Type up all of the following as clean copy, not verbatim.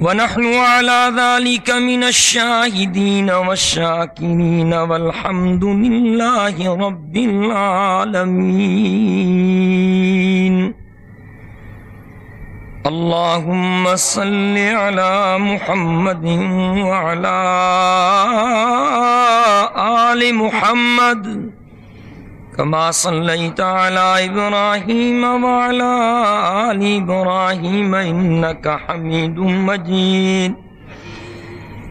ونحن على ذلك من الشاهدين والشاكرين والحمد لله رب العالمين. اللهم صل على محمد وعلى آل محمد كما صليت على إبراهيم وعلى آل إبراهيم إنك حميد مجيد.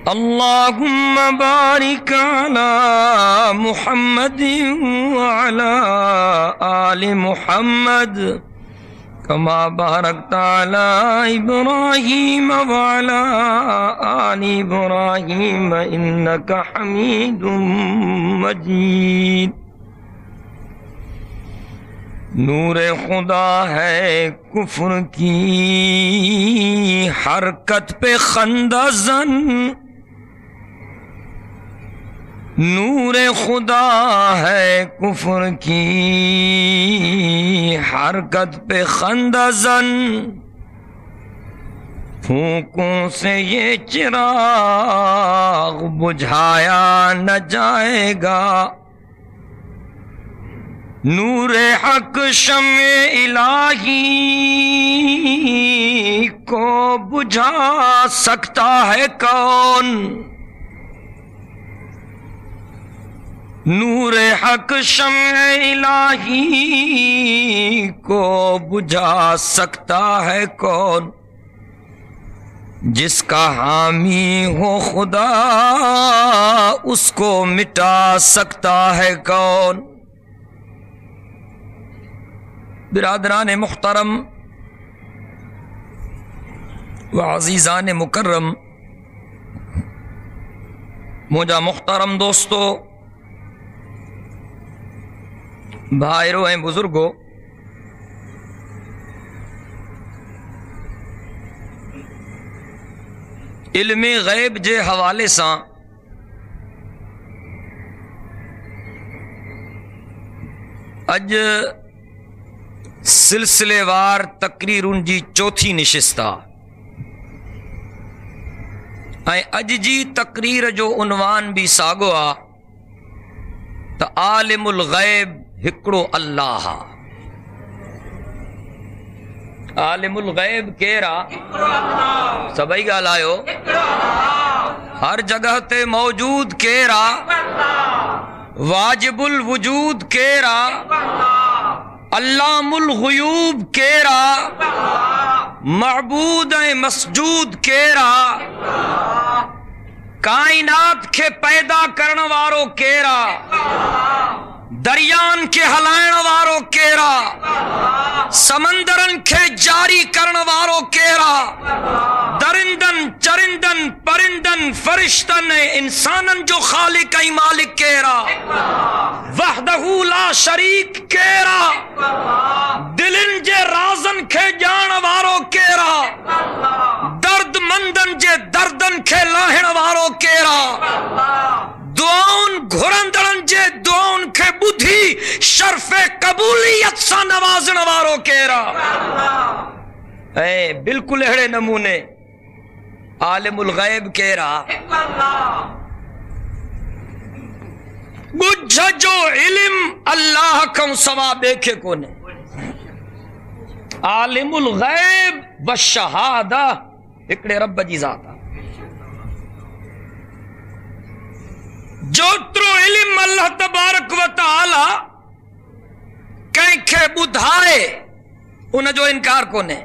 اللهم بارك على محمد وعلى آل محمد كما باركت على إبراهيم وعلى آل إبراهيم إنك حميد مجيد. نور خدا ہے کفر کی حرکت پہ خندہ زن، نور خدا ہے کفر کی حرکت پہ خندہ زن، پھونکوں سے یہ چراغ بجھایا نہ جائے گا. نور حق شمع الہی کو بجھا سکتا ہے کون؟ نور حق شمع الہی کو بجھا سکتا ہے کون؟ جس کا حامی ہو خدا اس کو مٹا سکتا ہے کون؟ برادران محترم و عزیزان مکرم، موجہ محترم دوستو، بھائیرو ہیں بزرگو، علم غیب جے حوالے ساں اج سلسلے وار تقریرن جی چوتھی نشستہ اج جی تقریر جو عنوان بھی ساگو آ تا عالم الغیب ہکڑو اللہ. عالم الغیب کیرا سبئی گالایو ہر جگہ تے موجود کیرا واجب الوجود کیرا علام الغیوب کیرا معبود مسجود کیرا کائنات کے پیدا کرن وارو کیرا دریان کے ہلائن وارو کیرا سمندرن کے جاری کرن وارو کیرا درندن چرندن پرندن فرشتن انسانن جو خالق ای مالک کیرا وحدہ لا شریک کیرا دلن جے رازن کے جان وارو کیرا درد مندن جے دردن کے لاہن وارو کیرا دعاؤن گھرندرن جے دعاؤن کے بدھی شرف قبولیت سا نوازن وارو کیرا. اے بالکل اہڑے نمونے عالم الغیب کیرا بجھ جو علم اللہ کم سوا دیکھے کونے. عالم الغیب والشہادہ اکڑے رب جی ذاتا جو ترو علم اللہ تبارک و تعالی کہیں کھے بدھائے انہ جو انکار کونے.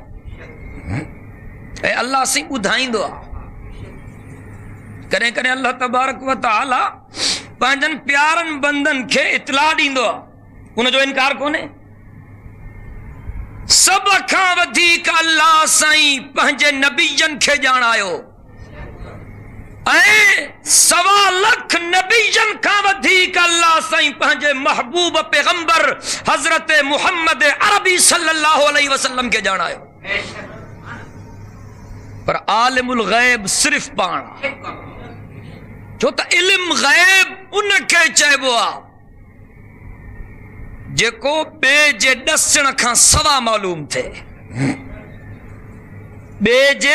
اے اللہ سی بدھائیں دو کریں کریں اللہ تبارک و تعالی پانچن پیارن بندن کے اطلاع دیں دو انہ جو انکار کونے. سب کھاں ودھیک اللہ سائیں پہنجے نبیجن کے جان آئیو اے 1.25 لکھ نبیجن کا ودھیک اللہ سائیں پہنجے محبوب پیغمبر حضرت محمد عربی صلی اللہ علیہ وسلم کے جان آئیو. پر عالم الغیب صرف پانا جو تا علم غیب ان کے چاہبو آ جے کو بے جے ڈسن کھاں سوا معلوم تھے. بے جے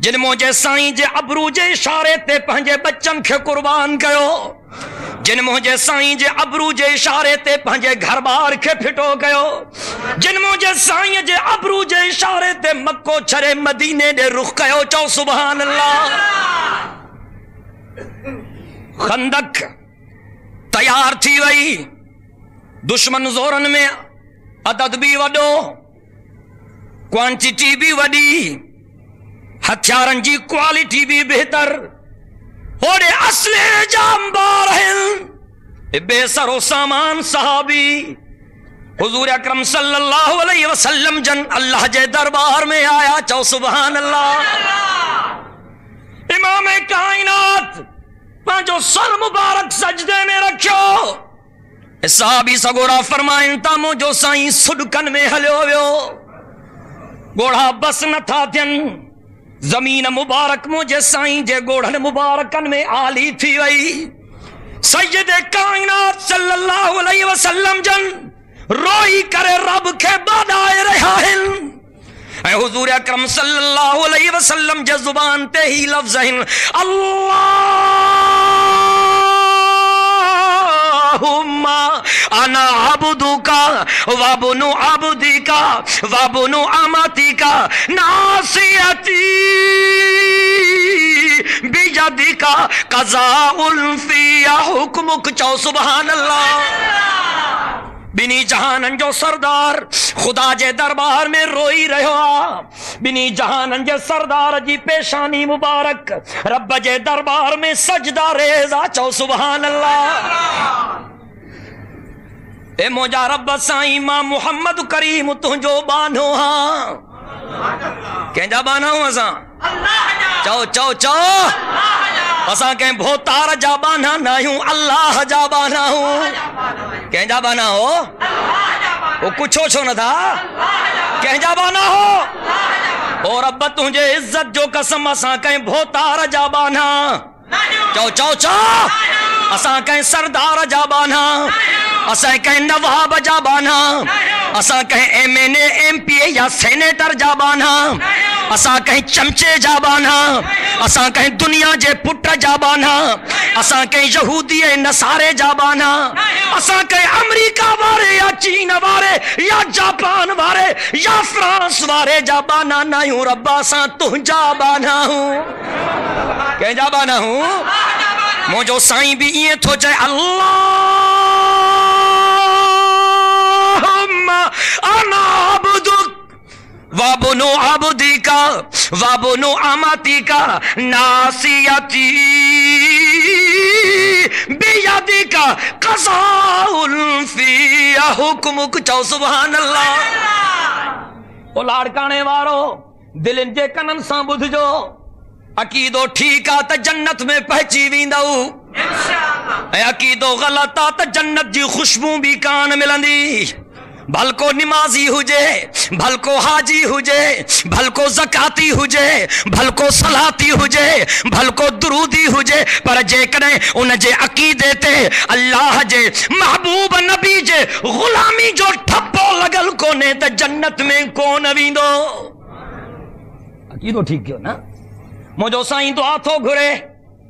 جن مجھے سائیں جے ابرو جے اشارے تے پنجے بچن کے قربان کیو جن مجھے سائیں جے ابرو جے اشارے تے پنجے گھر بار کے پھٹو گیو جن مجھے سائیں جے ابرو جے اشارے تے مکو چھرے مدینے دے رخ کیو چو سبحان اللہ خندق تیار تھی وئی دشمن زورن میں عدد بھی وڈو کوانٹیٹی بھی وڈی ہتھیارن جی کوالٹی بھی بہتر ہوڑے اسلحے جام بار ہیں بے سر و سامان صحابی حضور اکرم صلی اللہ علیہ وسلم جن اللہ جے دربار میں آیا چو سبحان اللہ امام کائنات پانچو سر مبارک سجدے میں رکھو صحابی سگوڑا فرمائن تا مجھو سائیں صدقن میں ہلیو ویو گوڑا بس نہ تھا دن زمین مبارک مجھے سائیں جے گوڑھن مبارکن میں آلی تھی وئی سید کائنات صلی اللہ علیہ وسلم جن روئی کرے رب کے بادائے رہا ہن اے حضور اکرم صلی اللہ علیہ وسلم جے زبان تے ہی لفظ ہن اللہم انا عبدکا وابنو عبدکا وابنو امتکا ناصیتی بیجدکا قضاء فی حکمک چو سبحان اللہ بنی جہانن جو سردار خدا جے دربار میں روئی رہا بنی جہانن جے سردار جی پیشانی مبارک رب جے دربار میں سجدہ ریزا چو سبحان اللہ اے موجا رب سائیں ماں محمد کریم تجھو بانو ہاں کہیں جا بانا ہوں اساں چو چو چو اساں کہیں بھوتار جا بانا نہ ہوں اللہ جا بانا ہوں کہیں جا بانا ہو وہ کچھ ہو چھو نہ تھا کہیں جا بانا ہو اور رب تجھے عزت جو قسم اساں کہیں بھوتار جا بانا چو چو چو اساں کہیں سردار جا بانا اساں کہیں نواب جا بانا اساں کہیں M N A M P A یا سینیٹر جا بانا اساں کہیں چمچے جا بانا اساں کہیں دنیا جے پٹر جا بانا اساں کہیں یہودی نصارے جا بانا اساں کہیں امریکہ وارے یا چین وارے یا جاپان وارے یا فرانس وارے جا بانا نہ ہوں رب اساں تو جا بانا ہوں کہیں جا بانا ہوں موجو سائیں بھی یہ تھو جائے اللہم انا عبدک وابنو عبدکا وابنو امتکا ناصیتی بیدکا قضاء فی حکمک چو سبحان اللہ او لاڑکانے وارو دلن جے کنن ساں بدھ جو عقیدو ٹھیک آتا جنت میں پہچی ویندو اے عقیدو غلط آتا جنت جی خوشبو بھی کان ملندی بھلکو نمازی ہوجے بھلکو حاجی ہوجے بھلکو زکاتی ہوجے بھلکو صلاتی ہوجے بھلکو درودی ہوجے پر جے کریں ان جے عقیدے تے اللہ جے محبوب نبی جے غلامی جو ٹھپو لگل کونے تے جنت میں کون ویندو عقیدو ٹھیک کیوں نا مجھو سائیں دعا تھو گھرے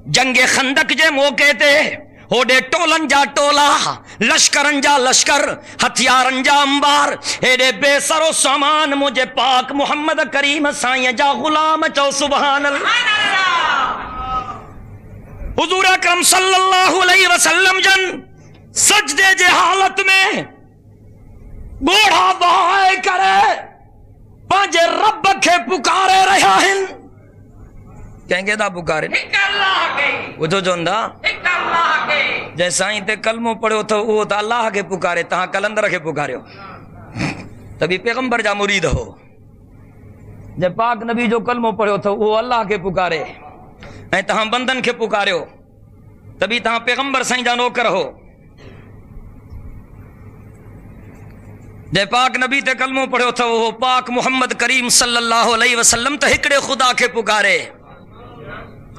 جنگ خندق جے موقع تے ہوڑے ٹولن جا ٹولا لشکرن جا لشکر ہتھیارن جا انبار ایڈے بے سر و سامان مجھے پاک محمد کریم سائیں جا غلام چو سبحان اللہ حضور اکرم صلی اللہ علیہ وسلم جن سجدے جے حالت میں بوڑھا دعائے کرے پانجے رب کے پکارے رہا ہن کہیں گے دا پکارے وہ جو جوندہ جیسائیں تے کلموں پڑھو تو وہ تا اللہ کے پکارے تہاں کلندر کے پکارے ہو تبھی پیغمبر جا مرید ہو جب پاک نبی جو کلموں پڑھو تو وہ اللہ کے پکارے اے تہاں بندن کے پکارے ہو تبھی تہاں پیغمبر سائیں جا نوکر ہو جب پاک نبی تے کلموں پڑھو تو وہ پاک محمد کریم صلی اللہ علیہ وسلم تے ہکڑے خدا کے پکارے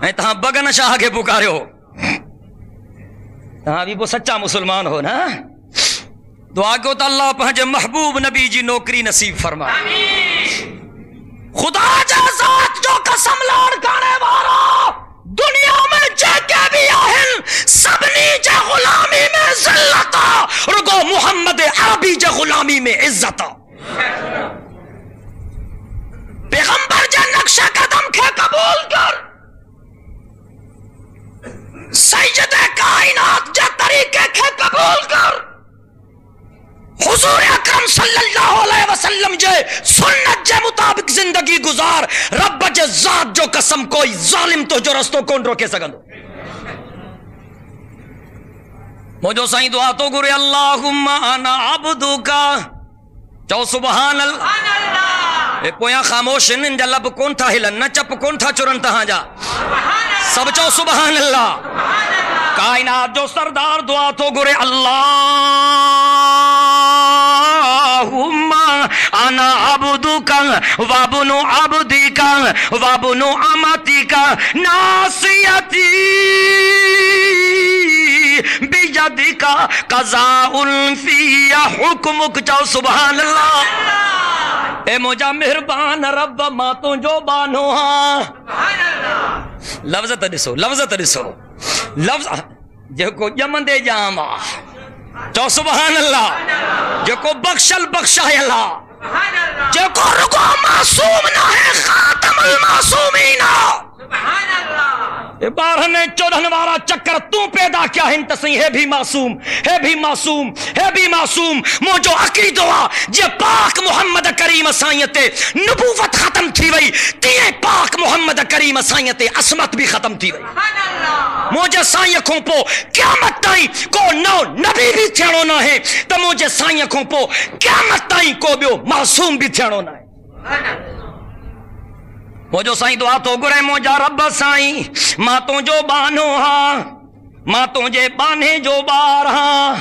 اے تہاں بگن شاہ کے پکارے ہو تہاں بھی وہ سچا مسلمان ہو نا دعا کو تو اللہ پہنچے محبوب نبی جی نوکری نصیب فرما خدا جا ذات جو قسم لاڑ کرنے والا دنیا میں جے کے بھی آہن سبنی جے غلامی میں ذلتا رگو محمد عربی جے غلامی میں عزتا پیغمبر جے نقش قدم کے قبول کر سید کائنات جے طریقے کے قبول کر حضور اکرم صلی اللہ علیہ وسلم جے سنت جے مطابق زندگی گزار رب جے ذات جو قسم کوئی ظالم تو جو رستوں کون روکے سکندو مجھو سائیں دعا تو گرے اللہم انا عبدوکا چاو سبحان اللہ اے پویا خاموش ان جا لب کون تھا ہلن نہ چپ کون تھا چرن تہاں جا سب چاو سبحان اللہ کائنات جو سردار دعا تو گرے اللہم انا عبدوکا وابنو عبدیکا وابنو امتیکا ناسیتی بیجدیکا قضاء فی حکمک چاو سبحان اللہ اے مجھا مہربان رب ماں تو جو بانو ہاں لفظ ترسو لفظ جو کو جمن دے جاما تو سبحان اللہ جو کو بخشل بخشا اللہ جو کو رکو معصوم نہ ہے خاتم المعصومین بارہ نے چودھن وارا چکر تو پیدا کیا ہن تسیں ہے بھی معصوم ہے بھی معصوم ہے بھی معصوم موجو عقید ہوا جے پاک محمد کریم سائیت نبوت ختم تھی وئی تیئے پاک محمد کریم سائیت عصمت بھی ختم تھی وئی موجے سائیں کھوں پو قیامت تائیں کو نو نبی بھی تھیڑو نہ ہے تو موجے سائیں کھوں پو قیامت تائیں کو بیو معصوم بھی تھیڑو نہ ہے موجو سائیں دعا تو گرے موجا رب سائیں ماں تو جو بانو ہاں ماں تو جے بانے جو بار ہاں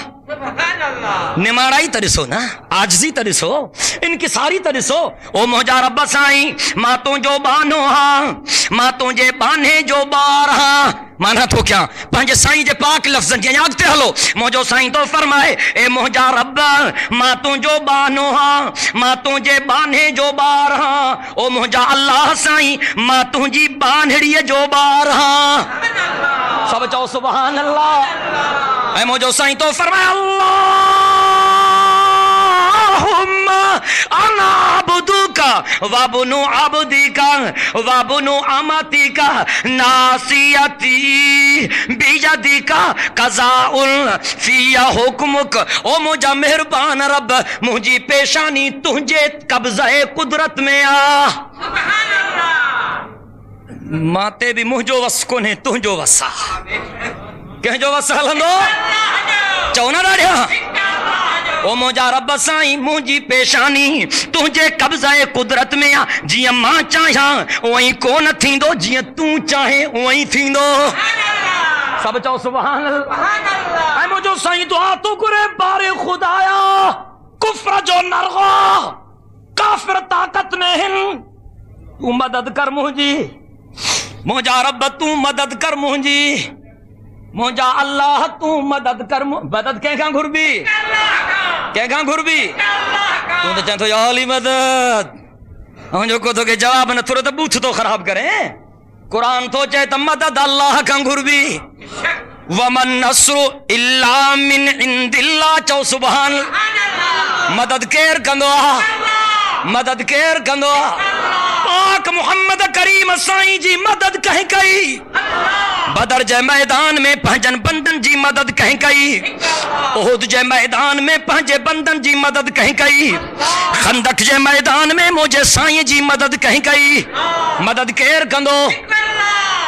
نمارائی ترسو نا آجزی ترسو انکساری ترسو او موجا رب سائیں ماں تو جو بانو ہاں ماں تو جے بانے جو بار ہاں مانا تو کیا پانچ سائیں جے پاک لفظن کے یاگتے ہلو موجو سائیں تو فرمائے اے موجا رب ماں تو جو بانو ہاں ماں تو جے بانے جو بار ہاں او موجا اللہ سائیں ماں تو جی بانڑی جو بار ہاں سب چاہو سبحان اللہ اے موجو سائیں تو فرمائے اللہم انا عبدوکا وابنو عبدیکا وابنو امتیکا ناسیتی بیجدیکا قضاء فی حکمک او مجھا مہربان رب مجھے پیشانی تجھے قبضہ قدرت میں آ سبحان اللہ ماتے بھی مجھو وس کونے تجھو وسا کہ جو وسا لندو چونا ڈاڑیا او موجا رب سائیں مجھے پیشانی تجھے قبضہ قدرت میں آ جی ماں چاہاں وہیں کون تھی دو جی تو چاہیں وہیں تھی دو سب چاہو سبحان اللہ اے مجھو سائیں دعا تو کرے بارے خدایا کفر جو نرغا کافر طاقت میں ہن تو مدد کر مجھے موجا رب تو مدد کر مجھے موجا اللہ تو مدد کر مدد کہیں کہاں گھر بھی کہیں کہاں گھر بھی تو تو چاہتا یا علی مدد ہم جو کو تو کہ جواب نہ تھوڑا تو بوچھ تو خراب کریں قرآن تو چاہتا مدد اللہ کہاں گھر بھی وَمَن نَصْرُ إِلَّا مِنْ عِنْدِ اللَّهِ چاہو سبحان مدد کیر کندو مدد کیر کندو پاک محمد کریم سائیں جی مدد کہیں کئی بدر جے میدان میں پہنجن بندن جی مدد کہیں کئی احد جے میدان میں پہنجے بندن جی مدد کہیں کئی خندق جے میدان میں مجھے سائیں جی مدد کہیں کئی مدد کیر کندو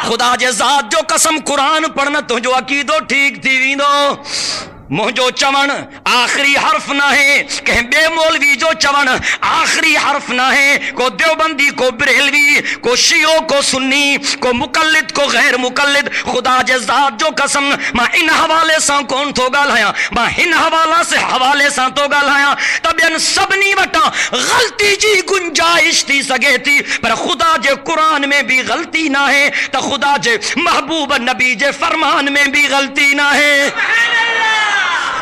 خدا جے ذات جو قسم قرآن پڑھنا تو جو عقیدو ٹھیک تھی ویندو مجھو چون آخری حرف نہ ہے کہ بے مولوی جو چون آخری حرف نہ ہے کو دیوبندی کو بریلوی کو شیعو کو سنی کو مقلد کو غیر مقلد خدا جے ذات جو قسم ماں ان حوالے ساں کون تو گالایا ماں ان حوالہ سے حوالے ساں تو گالایا تب ان سبنی وٹا غلطی جی گنجائش تھی سگے تھی پر خدا جے قرآن میں بھی غلطی نہ ہے تو خدا جے محبوب نبی جے فرمان میں بھی غلطی نہ ہے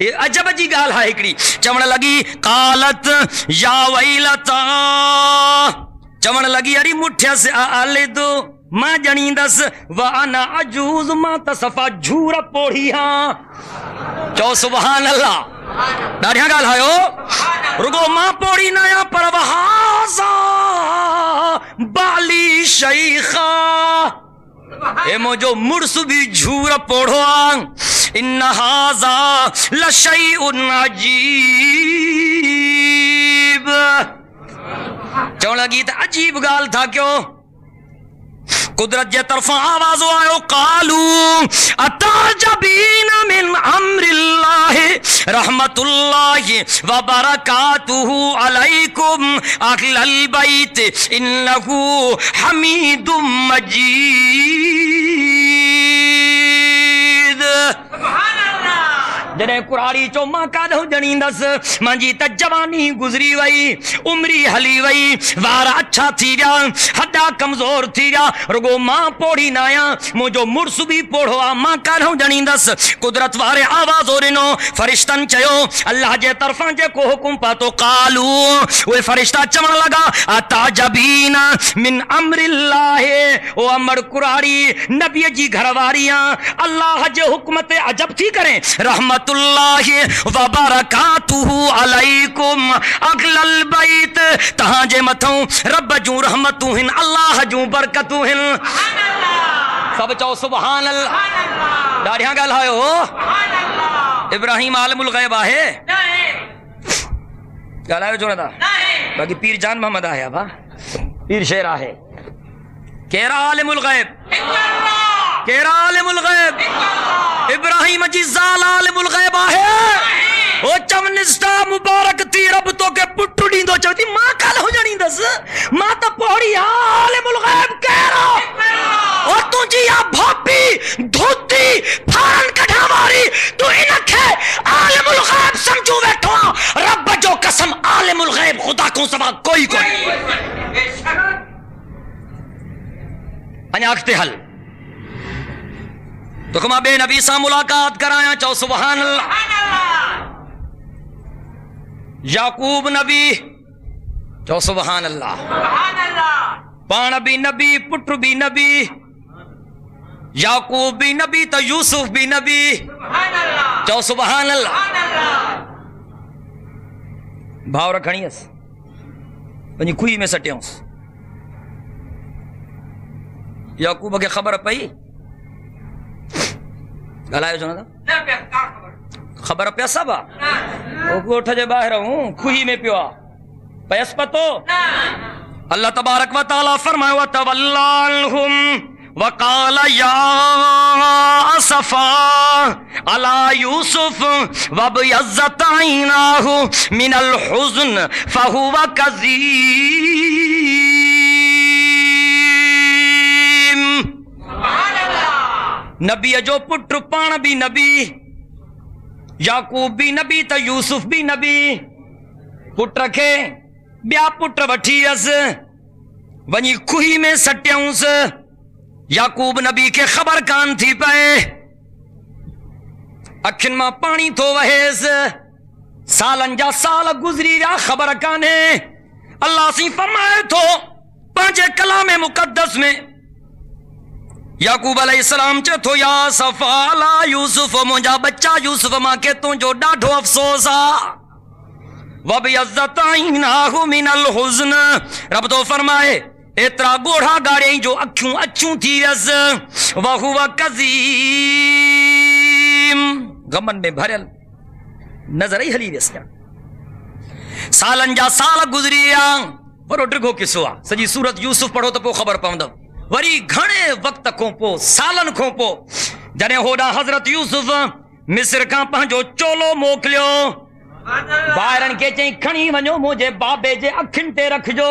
عجب جی گال ہے ہکڑی چوڑ لگی قالت یا ویلتا چوڑ لگی اری مٹھیا سے آلے دو ماں جنی دس وانا عجوز ماں تصفا جھور پوڑی ہاں چو سبحان اللہ ڈاڑھیا گال ہے رگو ماں پوڑی نیا پر وہازا بالی شیخا اے موجو مرس بھی جھور پوڑو آن انہازا لشیء عجیب چون لگی تا عجیب گال تھا کیوں قدرت جے طرفاں آواز آئے قالو اتعجبین من امر اللہ رحمت اللہ وبرکاتہ علیکم اہل البیت انہو حمید مجید جنہیں قرآری چو ماں کادھو جنیندس مانجی تا جوانی گزری وئی عمری حلی وئی وارا اچھا تھی گیا ہڈا کمزور تھی گیا رگو ماں پوڑی نایا مجھو مرس بھی پوڑھوا ماں کادھو جنیندس قدرت وارے آواز ہو رنو فرشتن چیو اللہ جے طرفان جے کو حکم پاتو قالو وہ فرشتہ چمن لگا اتعجبین من امر اللہ او امر قرآری نبی جی گھرواریاں اللہ جے حکمت عجب تھی کریں رحمت اللہ وبرکاتہ علیکم اہل البیت تہاں جے متھوں رب جوں رحمتوں ہن اللہ جوں برکتوں ہن سب چاہو سبحان اللہ ڈاڑیاں گل ہے ہو ابراہیم عالم الغیب ہے گل ہے جو نہ باقی پیر جان محمد آیا با پیر شیر ہے کیرا عالم الغیب کیرا عالم الغیب ابراہیم جی زال عالم الغیب ہے او چمنسٹا مبارک تی رب تو کے پٹو ڈیندو چوتی ماں کال ہو جانی دس ماں تا پوڑی عالم الغیب کیرا او تو جی یا بھاپی دھوتی پھارن کڑھا ماری تو انکھے عالم الغیب سمجھو بیٹھو رب جو قسم عالم الغیب خدا کو سوا کوئی انیا اکھتے حل تو کما بے نبی سا ملاقات کرایا چاہو سبحان اللہ یعقوب نبی چاہو سبحان اللہ پان بھی نبی پٹر بھی نبی یعقوب بھی نبی تو یوسف بھی نبی چاہو سبحان اللہ بھاؤ رکھنی اس پنجی کھوئی میں سٹے ہوں یعقوب کے خبر پئی گلائے جو نا خبر پیا سب گوٹھ جے باہر ہوں کھوئی میں پیوا پیس پتو اللہ تبارک و تعالی فرمائے وتولی عنہم وقال یا اسفا علی یوسف وابیضت عیناہ من الحزن فہو کظیم نبی جو پٹر پان بھی نبی یعقوب بھی نبی تا یوسف بھی نبی پٹ رکھے بیا پٹر وٹھی اس ونی کھوئی میں سٹیاؤں سے یعقوب نبی کے خبر کان تھی پائے اکھن ماں پانی تو وہیس سالن جا سال گزری را خبر کانے اللہ سی فرمائے تو پانچے کلام مقدس میں یعقوب علیہ السلام چے تو یا صفالا یوسف مجھا بچہ یوسف ماں کے تو جو ڈاڑھو افسوسا وَبِيَضَّتْ عَيْنَاهُ مِنَ الْحُزْنِ رب تو فرمائے اترا گوڑھا گاڑے جو اکھوں اچھوں تھی رس وَهُوَ كَظِيمٌ غمن میں بھرل نظر ہی حلی رس سالن جا سال گزری پرو ڈرگو کسوا سجی سورت یوسف پڑھو تو پو خبر پاؤں وری گھنے وقت کو پو سالن کو پو جنے ہوڑا حضرت یوسف مصر کا پہنجو چولو موکلیو بائرن کے چیں کھنی ونجو مجھے بابے جے اکھن تے رکھ جو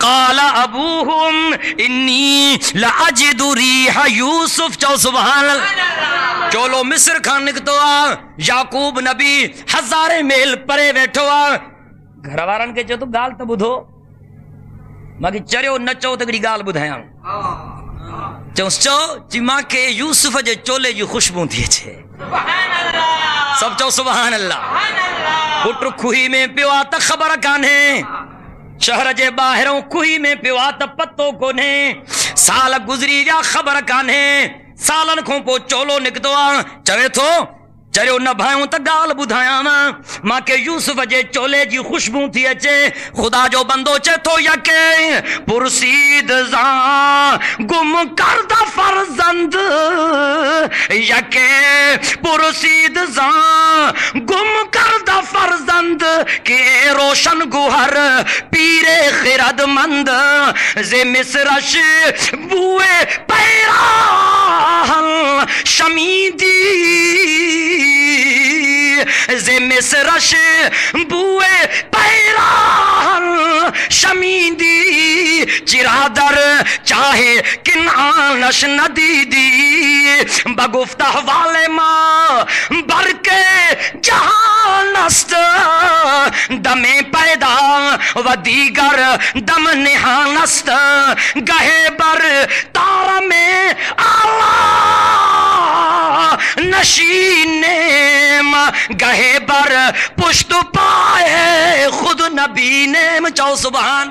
قال ابوهم اني لاجد ريح يوسف چو سبحان اللہ چولو مصر کھان نکتو آ یعقوب نبی ہزارے میل پرے بیٹھو آ گھر وارن کے چو تو گال تو بدھو ماں چریو نچو تکڑی گال بدھایاں چو چی ماں کے یوسف جے چولے جی خوشبو تھی چھے سب چو سبحان اللہ پٹر کھوئی میں پیوا تا خبر کانے شہر جے باہروں کھوئی میں پیوا تا پتو کونے سال گزری جا خبر کانے سالن کھوں پو چولو نکتو آ چوے تھو چریو نہ بھائیوں تا گال بدھایا ماں کے یوسف جے چولے جی خوشبو تھی اچے خدا جو بندو چے تو یکے پرسید زاں گم کردہ فرزند یکے پرسید زاں گم کردہ فرزند کہ روشن گوہر پیرے خرد مند زی مصرش بوئے پیراہن شمیدی زی مصرش بوئے پیراہن شمیدی چرادر چاہے کنعانش ندیدی بگفتہ والے ماں برکے جہانست دم پیدا و دیگر دم نہانست گہے بر تار میں آلہ نشینیم گہے بر پشت پائے خود نبی نیم چاو سبحان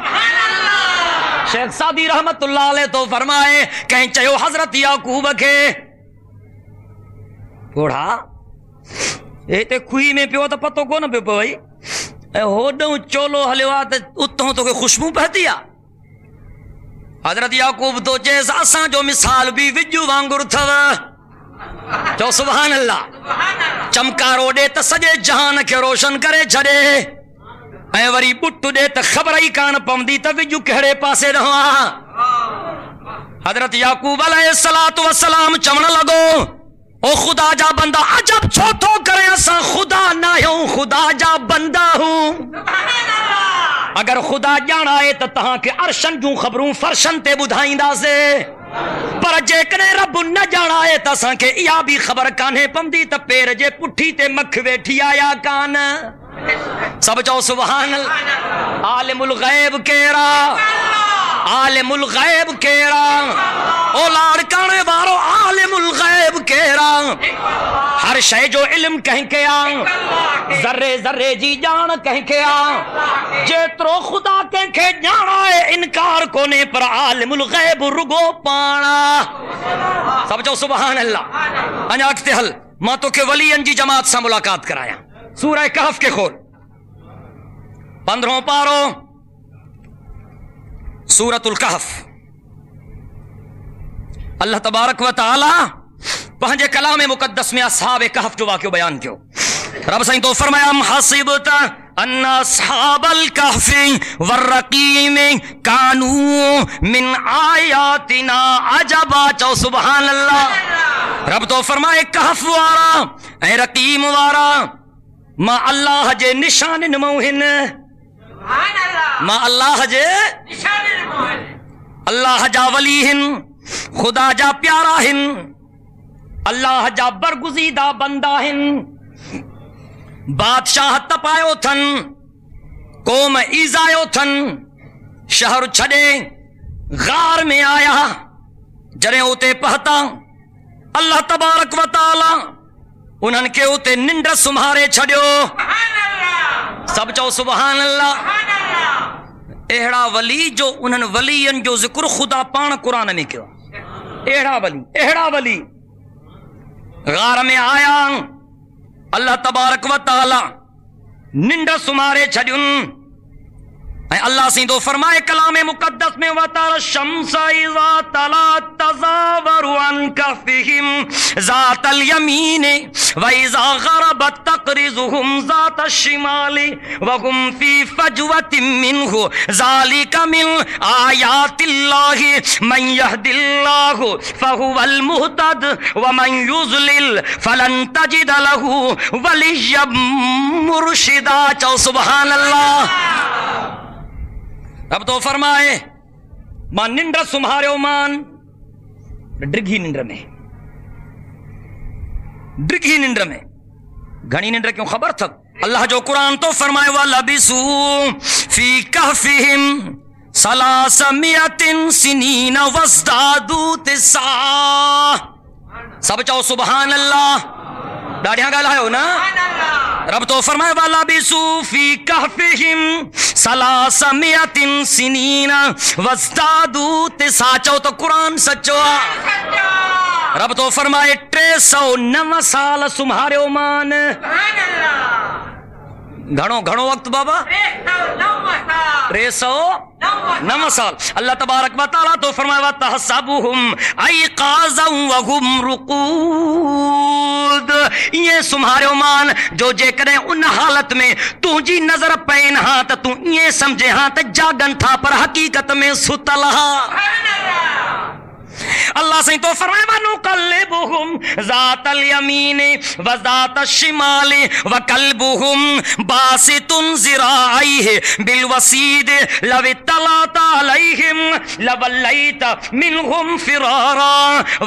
شیخ سعدی رحمت اللہ علیہ تو فرمائے کہیں چاہو حضرت یعقوب کے گوڑا اے تے کھوئی میں پیو تا پتو کو نہ پیو پوئی اے ہوڈوں چولو حلیوات اتوں تو کہ خوشبو پہتیا حضرت یعقوب تو چیز اساں جو مثال بھی وجو وانگر تھا چو سبحان اللہ چمکارو دے تا سجے جہان کے روشن کرے چھڑے اے وری بٹو دے تا خبر ہی کان پمدی تا وجو کہڑے پاسے رہا حضرت یعقوب علیہ السلام چمن لگو او خدا جا بندہ عجب چھو تو کرے اساں خدا نہ ہوں خدا جا بندہ ہوں اگر خدا جانا ہے تو تہاں کے عرشن جوں خبروں فرشن تے بدھائیں دا سے پر جے کنے رب نہ جانا ہے تو اساں کے یا بھی خبر کانے پمدی تا پیر جے پٹھی تے مکھ ویٹھی آیا کان سب چاہو سبحان اللہ عالم الغیب کیرا عالم الغیب کیرا اولاد کانے بارو عالم الغیب کیرا ہر شے جو علم کہیں کے آن ذرے ذرے جی جان کہیں کے آن جیترو خدا کہیں کے جانا ہے انکار کونے پر عالم الغیب رگو پانا سب چاہو سبحان اللہ انجاکتے حل ماں تو کہ ولی انجی جماعت سے ملاقات کرایا سورہ کہف کے کھول 15 پارو سورۃ الکہف اللہ تبارک و تعالی پہنجے کلام مقدس میں اصحاب کہف جو واقعہ بیان کیو رب سائیں تو فرمایا ام حسبت ان اصحاب الکہف والرقیم کانوا من آیاتنا عجبا چو سبحان اللہ رب تو فرمائے کہف وارا اے رقیم وارا ما اللہ جے نشان نموہن ما اللہ جے اللہ جا ولی ہن خدا جا پیارا ہن اللہ جا برگزیدہ بندہ ہن بادشاہ تپایو تھن قوم ایزایو تھن شہر چھڑے غار میں آیا جرے ہوتے پہتا اللہ تبارک و تعالی انہن کے ہوتے ننڈ سمہارے چھڑیو سب چاہو سبحان اللہ اہڑا ولی جو انہن ولین جو ذکر خدا پان قرآن میں کیوں اہڑا ولی غار میں آیا اللہ تبارک و تعالی ننڈ سمارے چھڑیون اللہ سی تو فرمائے کلام مقدس میں وَتَرَى الشَّمْسَ إِذَا طَلَعَت تَّزَاوَرُ عَنْ كَهْفِهِمْ ذَاتَ الْيَمِينِ وَإِذَا غَرَبَت تَّقْرِضُهُمْ ذَاتَ الشِّمَالِ وَهُمْ فِي فَجْوَةٍ مِّنْهُ ذَلِكَ مِنْ آيَاتِ اللَّهِ مَنْ يَهْدِ اللَّهُ فَهُوَ الْمُهْتَدُ وَمَنْ يُضْلِلْ فَلَنْ تَجِدَ لَهُ وَلِيًّا مُرْشِدًا۔ سبحان اللہ۔ اب تو فرمائے ماں ننڈر سمہارے مان ڈرگھی ننڈر میں، ڈرگھی ننڈر میں گھنی ننڈر کیوں خبر تھا اللہ جو قرآن تو فرمائے وَلَبِسُوا فِي كَهْفِهِمْ 300 سنین وازدادوا تسعا۔ سب چاہو سبحان اللہ، ڈاڑیاں گال ہے نا۔ رب تو فرمائے وَلَبِسُوا فِي كَهْفِهِمْ 300 سنین وازدادوا تسعا۔ چاہو تو قرآن سچو۔ رب تو فرمائے 309 سال سمہارے مان، گھنو گھنو وقت بابا 309 سال۔ اللہ تبارک و تعالیٰ تو فرمائے وَتَحْسَبُهُمْ أَيْقَاظًا وَهُمْ رُقُودٌ۔ یہ سمہارے مان جو جے کریں ان حالت میں تو جی نظر پین ہاں تا تو یہ سمجھے ہاں تا جاگن تھا پر حقیقت میں ستل ہاں۔ اللہ سے تو فرمائے وَنُقَلِّبُهُمْ ذَاتَ الْيَمِينِ وَذَاتَ الشِّمَالِ وَقَلْبُهُمْ بَاسِطٌ ذِرَاعَيْهِ بِالْوَسِيدِ لَوِ اطَّلَعْتَ عَلَيْهِمْ لَوَلَّيْتَ مِنْهُمْ فِرَارًا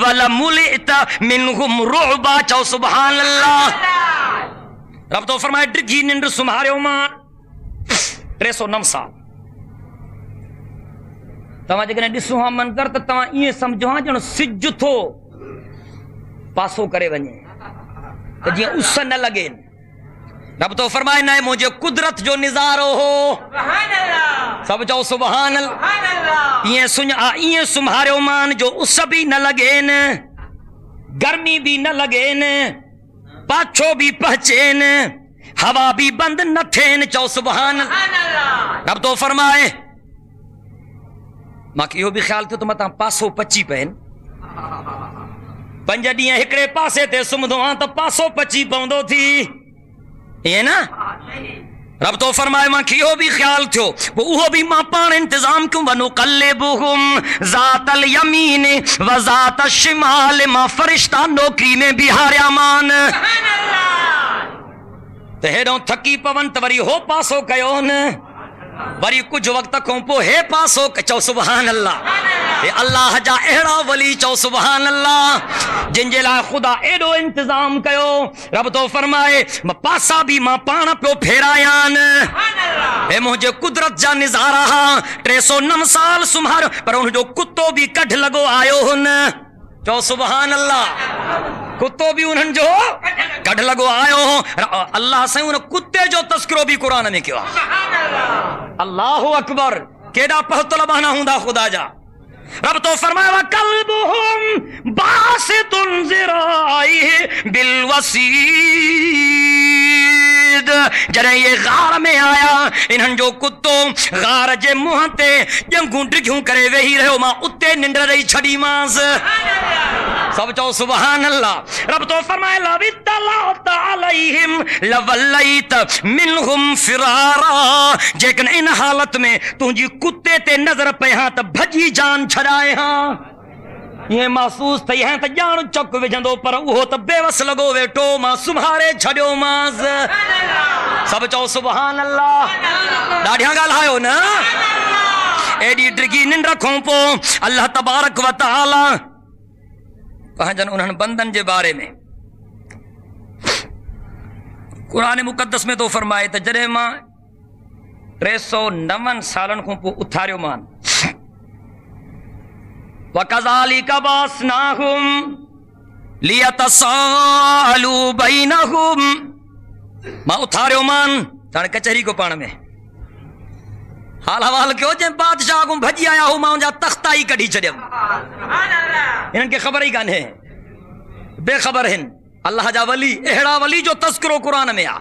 وَلَمُلِئْتَ مِنْهُمْ رُعْبًا۔ چاہو سبحان اللہ۔ رب تو فرمائے ڈرگھی ننڈر سمہارے مان 309 سال۔ تمہاں جے ڈسو ہاں من کر تو یہ سمجھو ہاں جن سج تھو پاسو کرے ونجے تو جی اس نہ لگے۔ رب تو فرمائے نہ مجھے قدرت جو نظارو ہو، سب چاہو سبحان اللہ۔ یہ سمہارے مان جو اس بھی نہ لگین، گرمی بھی نہ لگین، پاچھو بھی پہچین، ہوا بھی بند نہ تھین۔ چاہو سبحان اللہ۔ رب تو فرمائے ماں کی یہ بھی خیال تھے تو مطلب پاسو پچی پہن 5 ڈیاں ہکڑے پاسے تے سمدھو ہاں تو پاسو پچی پوندو تھی، یہ نا۔ رب تو فرمائے ماں کی یہ بھی خیال تھو وہ بھی ماں پان انتظام کیوں وَنُقَلِّبُهُمْ ذَاتَ الْيَمِينِ وَذَاتَ الشِّمَالِ ماں فرشتہ نوکری میں بہاریا مان تے ہیڈوں تھکی پون تو وری ہو پاسو کیون، وری کچھ وقت کو پو ہے پاسو چو سبحان اللہ۔ اے اللہ جا اہڑا ولی چو سبحان اللہ جن جے لائے خدا ایڈو انتظام کیو۔ رب تو فرمائے پاسا بھی ماں پانا پیو پھیرایان، اے مجھے قدرت جا نظارہ ہاں 309 سال سمہار پر ان جو کتو بھی کڈھ لگو آئیو ہن چو سبحان اللہ۔ کتو بھی انہن جو کڈھ لگو آئیو ہوں، اللہ سے ان کتے جو تذکرو بھی قرآن میں کیوں۔ اللہ اکبر، کیڑا پہتل بہنا ہوں دا خدا جا۔ رب تو فرمایا وَقَلْبُهُمْ بَاسِطٌ ذِرَاعَيْهِ بِالْوَسِيدِ۔ جنہیں یہ غار میں آیا انہن جو کتو غار جے مہتے جنگوں ڈگھوں کرے وہی رہو ماں اتے ننڈر رہی چھڑی ماز۔ سب چاہو سبحان اللہ۔ رب تو فرمائے لَوِ اطَّلَعْتَ عَلَيْهِمْ لَوَلَّيْتَ مِنْهُمْ فِرَارًا۔ جیکن ان حالت میں تجھی کتے تے نظر پہ ہاں تو بھجی جان چھڑائے ہاں، یہ محسوس تھی ہیں تو جان چک وجھندو پر وہ تو بے وس لگو ویٹو ماں سمہارے چھڑیو ماز۔ سب چاہو سبحان اللہ، ڈاڑیاں گال ہائیو نا۔ ایڈی ڈرگی نن رکھوں پو اللہ تبارک و تعالی کہاں جن انہوں بندن جے بارے میں قرآن مقدس میں تو فرمائے تو جرے ماں 309 سالن کو پو اتھاریو مان وَكَذَلِكَ بَعَثْنَاهُمْ لِيَتَسَاءَلُوا بَيْنَهُمْ ماں اتھاریو مان تانے کچہری کو پان میں حال حوال کیوں جن بادشاہ کو بھجی آیا ہوں ماں جا تختائی کڑھی چڑھے انہن کے خبر ہی کان ہے بے خبر ہیں۔ اللہ جا ولی اہڑا ولی جو تذکرو قرآن میں آ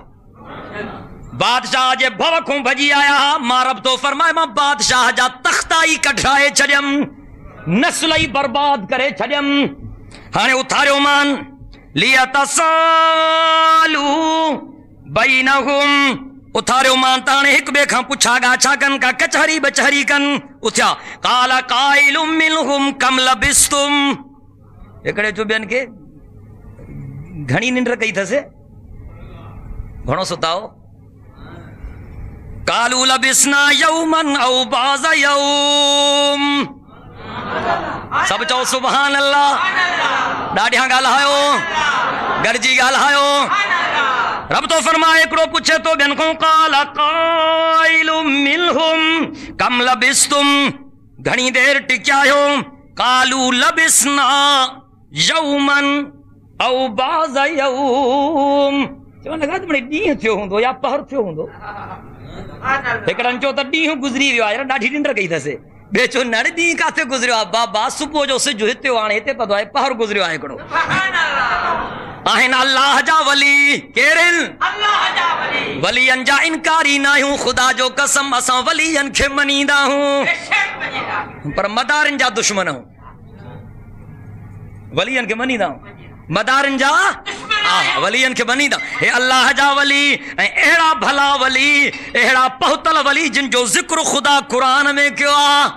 بادشاہ جے بھوکوں بھجی آیا ماں رب تو فرمائے ماں بادشاہ جا تختائی کٹھائے چھڑیم نسلئی برباد کرے چھڑیم ہانے اتھاریو مان لیتسالو بینہم اتھاریو مان تانے ایک بے کھاں پچھا گا چھا کن کا کچھری بچھری کن اتھیا قالا قائل منہم کم لبستم ایکڑے جو بیان کے گھنی نندر کئی تھا سے گھنو ستاؤ قالوا لبسنا یوما او بعض یوم سب چاو سبحان اللہ ڈاڑیاں گال ہائیو گرجی گال ہائیو رب تو فرمائے اکڑو پوچھے تو بین کو قال قائل منہم کم لبستم گھنی دیر ٹکیا ہو قالوا لبسنا یوما او بعض یوم چون لگا تو بڑے ڈیہ تھیو ہوندو یا پہر تھیو ہوندو ایکڑن چو تا ڈیہ گزری ویو آیا ڈاڑھی ڈنڈر کئی تھا سے بیچو نڑ ڈیہ کاتے گزریو بابا صبح جو سے جو ہتے وانے ہتے پتو آئے پہر گزریو آئے کڑو آہن اللہ جا ولی کیرن ولی انجا انکاری نہ ہوں خدا جو قسم اساں ولی ان کے منیدہ ہوں پر مدارن جا دشمن ہوں ولی ان کے منیدہ ہوں مدارن جا ولیین کے بنی دا اے اللہ جا ولی اہڑا بھلا ولی اہڑا پہتل ولی جن جو ذکر خدا قرآن میں کیا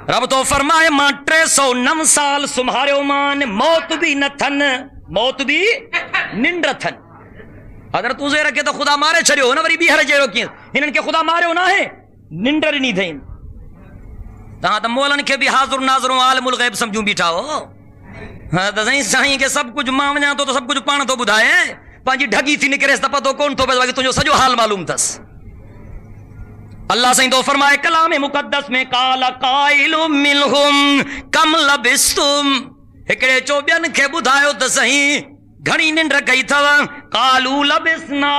رب تو فرمائے ماں 309 سال سمہارے مان موت بھی نہ تھن موت بھی ننڈر تھن حضرت عزیر کے تو خدا مارے چھڑے ہو نا وری بیہر جیرو کی انہن کے خدا مارے ہو نا ہے ننڈر نہیں تھیں تہاں تا مولن کے بھی حاضر ناظروں عالم الغیب سمجھوں بیٹھا ہو سائیں کہ سب کچھ ماں وجا تو سب کچھ پان تو بدھائے پانچی ڈھگی تھی نکرے تا پتو کون تو باقی تجھو سجو حال معلوم تھس اللہ سائیں تو فرمائے کلام مقدس میں قال قائل منہم کم لبستم ہکڑے چوبین کے بدھائیو تا صحیح گھنی ننڈر کئی تھا قالوا لبسنا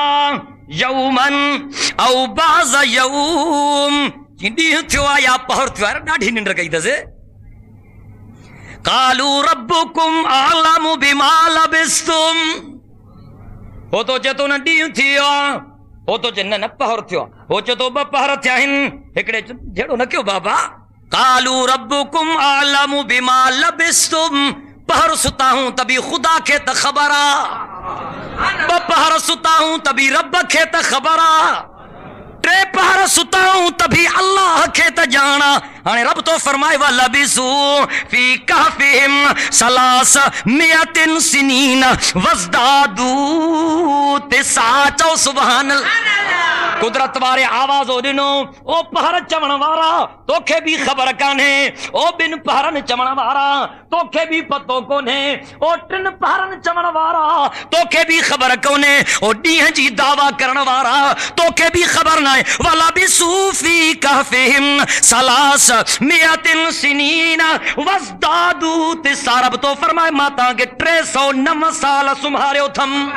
یوما او بعض یوم ڈیہ تھیو یا پہر تھیو ڈاڑھی ننڈر کئی تھا سے قالوا ربکم اعلم بما لبستم ہو تو چے تو نہ ڈیہ تھیو ہو تو چے نہ پہر تھیو ہو چے تو بپہر تھیا ہن ہکڑے جھڑو نہ کیوں بابا قالوا ربکم اعلم بما لبستم پہر ستا ہوں تبھی خدا کے تخبرا بپہر ستا ہوں تبھی رب کے تخبرا ٹرے پہر ستا ہوں تبھی اللہ کے تجانا رب تو فرمائے وَلَبِسُوا فِي كَهْفِهِمْ 300 سِنِينَ وَازْدَادُوا 9 سبحان اللہ قدرت وارے آواز ہو دنو او پہر چمن وارا تو کے بھی خبر کانے او بن پہرن چمن وارا تو کے بھی پتو کونے او ٹن پہرن چمن وارا تو کے بھی خبر کونے او ڈیہ جی دعویٰ کرن وارا تو کے بھی خبر نہ وَلَبِسُوا فِي كَهْفِهِمْ 300 سنین وَازْدَادُوا 9 رب تو فرمائے ماتا کہ 309 سال سمہارے تھم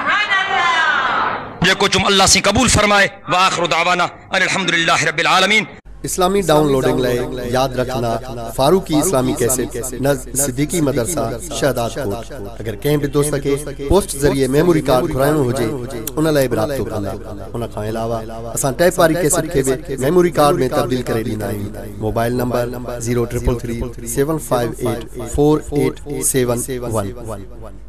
یہ کو چم اللہ سے قبول فرمائے وآخر دعوانا الحمدللہ رب العالمین اسلامی ڈاؤن لوڈنگ لئے یاد رکھنا فاروقی اسلامی کیسٹ نزد صدیقی مدرسہ شہداد کوٹ اگر کہیں بھی دوست کے پوسٹ ذریعے میموری کارڈ گھرائنو ہو جائے انہاں لئے برابطو کرنا انہاں کھائیں علاوہ اساں ٹیپ واری کیسٹ کے بھی میموری کارڈ میں تبدیل کرے ڈینا ہے موبائل نمبر 0333 758 4871